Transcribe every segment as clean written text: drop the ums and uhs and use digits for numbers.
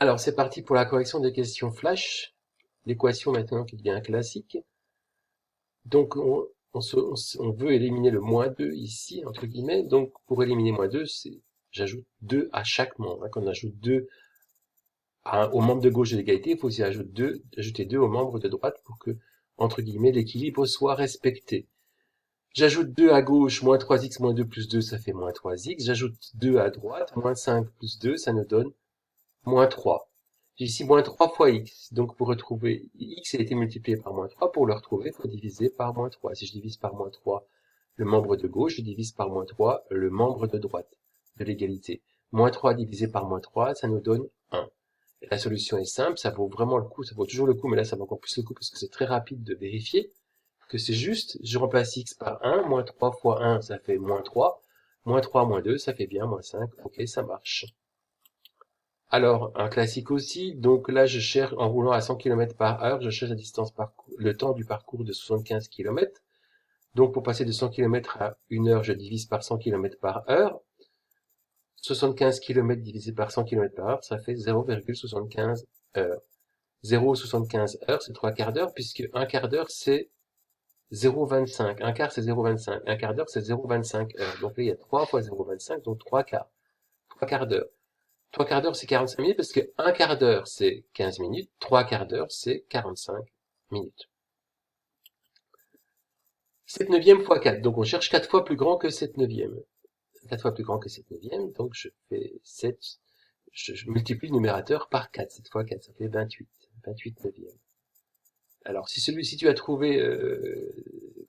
Alors, c'est parti pour la correction des questions flash. L'équation maintenant qui devient classique. Donc, on veut éliminer le moins 2 ici, entre guillemets. Donc, pour éliminer moins 2, j'ajoute 2 à chaque membre. Quand on ajoute 2 au membre de gauche de l'égalité, il faut aussi ajouter 2 aux membres de droite pour que, entre guillemets, l'équilibre soit respecté. J'ajoute 2 à gauche, moins 3x moins 2 plus 2, ça fait moins 3x. J'ajoute 2 à droite, moins 5 plus 2, ça nous donne moins 3. J'ai ici moins 3 fois x. Donc pour retrouver x a été multiplié par moins 3. Pour le retrouver, il faut diviser par moins 3. Si je divise par moins 3 le membre de gauche, je divise par moins 3 le membre de droite de l'égalité. Moins 3 divisé par moins 3, ça nous donne 1. Et la solution est simple, ça vaut vraiment le coup, ça vaut toujours le coup, mais là ça vaut encore plus le coup parce que c'est très rapide de vérifier que c'est juste. Je remplace x par 1, moins 3 fois 1, ça fait moins 3. Moins 3, moins 2, ça fait bien moins 5. Ok, ça marche. Alors, un classique aussi, donc là je cherche, en roulant à 100 km par heure, je cherche la distance le temps du parcours de 75 km. Donc pour passer de 100 km à 1 heure, je divise par 100 km par heure. 75 km divisé par 100 km par heure, ça fait 0,75 heures. 0,75 heures, c'est 3 quarts d'heure, puisque un quart d'heure c'est 0,25. Un quart c'est 0,25. Un quart d'heure c'est 0,25 heures. Donc là il y a 3 fois 0,25, donc 3 quarts. 3 quarts d'heure. 3 quarts d'heure, c'est 45 minutes, parce que 1 quart d'heure, c'est 15 minutes, 3 quarts d'heure, c'est 45 minutes. 7 neuvième fois 4, donc on cherche 4 fois plus grand que 7 neuvième. 4 fois plus grand que 7 neuvième, donc je fais 7, je multiplie le numérateur par 4, 7 fois 4, ça fait 28, 28 neuvième. Alors, si tu as trouvé,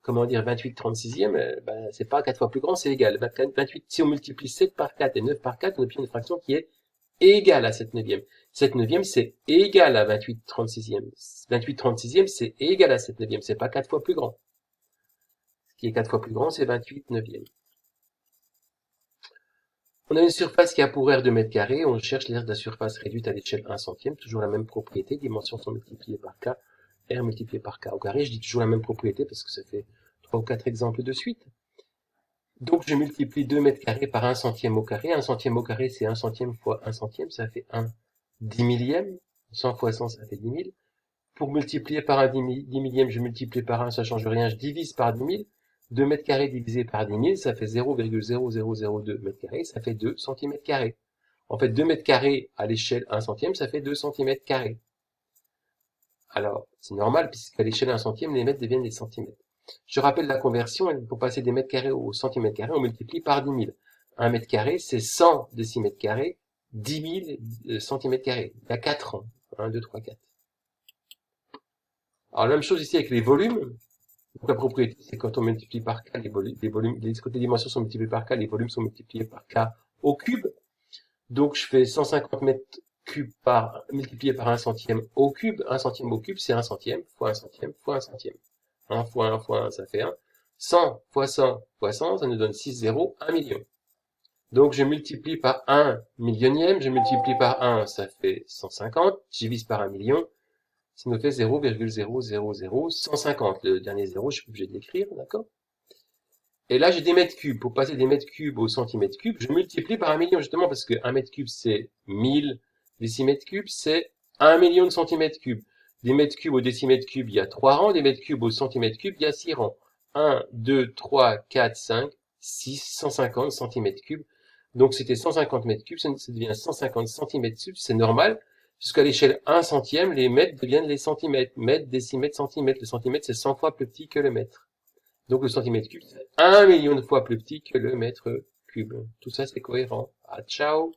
comment dire, 28 36e, ben, c'est pas 4 fois plus grand, c'est égal. 28, si on multiplie 7 par 4 et 9 par 4, on obtient une fraction qui est égale à 7 neuvième. 7 neuvième, c'est égal à 28 36e. 28 36e, c'est égal à 7 neuvième. C'est pas 4 fois plus grand. Ce qui est 4 fois plus grand, c'est 28 neuvième. On a une surface qui a pour aire 2 mètres carrés. On cherche l'aire de la surface réduite à l'échelle 1 centième. Toujours la même propriété. Dimensions sont multipliées par k. R multiplié par k au carré. Je dis toujours la même propriété parce que ça fait 3 ou 4 exemples de suite. Donc, je multiplie 2 mètres carrés par 1 centième au carré. 1 centième au carré, c'est 1 centième fois 1 centième. Ça fait 1 10 millième. 100 fois 100, ça fait 10 000. Pour multiplier par un 10 millième, je multiplie par 1, ça change rien. Je divise par 10 000. 2 mètres carrés divisé par 10 000, ça fait 0,0002 mètres carrés. Ça fait 2 centimètres carrés. En fait, 2 mètres carrés à l'échelle 1 centième, ça fait 2 centimètres carrés. Alors, c'est normal, puisqu'à l'échelle 1 centième, les mètres deviennent des centimètres. Je rappelle la conversion, pour passer des mètres carrés au centimètre carré, on multiplie par 10 000. 1 mètre carré, c'est 100 décimètres carrés, 10 000 centimètres carrés. Il y a 4 ans. 1, 2, 3, 4. Alors, la même chose ici avec les volumes. Donc, la propriété, c'est quand on multiplie par k, quand les dimensions sont multipliées par k, les volumes sont multipliés par k au cube. Donc, je fais 150 mètres cubes multiplié par 1 centième au cube. 1 centième au cube, c'est 1 centième fois 1 centième fois 1 centième. 1 fois 1 fois 1, ça fait 1. 100 fois 100 fois 100, ça nous donne 6 zéros, 1 million. Donc, je multiplie par 1 millionième, je multiplie par 1, ça fait 150, je divise par 1 million, ça nous fait 0,000150. Le dernier zéro, je suis obligé de l'écrire, d'accord? Et là, j'ai des mètres cubes. Pour passer des mètres cubes au centimètre cube, je multiplie par 1 million, justement, parce que 1 mètre cube, c'est 1000 décimètres cubes, c'est 1 million de centimètres cubes. Des mètres cubes au décimètre cube, il y a 3 rangs. Des mètres cubes au centimètre cube, il y a 6 rangs. 1, 2, 3, 4, 5, 6, 150 centimètres cubes. Donc, c'était 150 mètres cubes, ça devient 150 centimètres cubes, c'est normal, puisqu'à l'échelle 1 centième, les mètres deviennent les centimètres. Mètres, décimètres, centimètres. Le centimètre, c'est 100 fois plus petit que le mètre. Donc, le centimètre cube, c'est 1 million de fois plus petit que le mètre cube. Tout ça, c'est cohérent. Ah, ciao!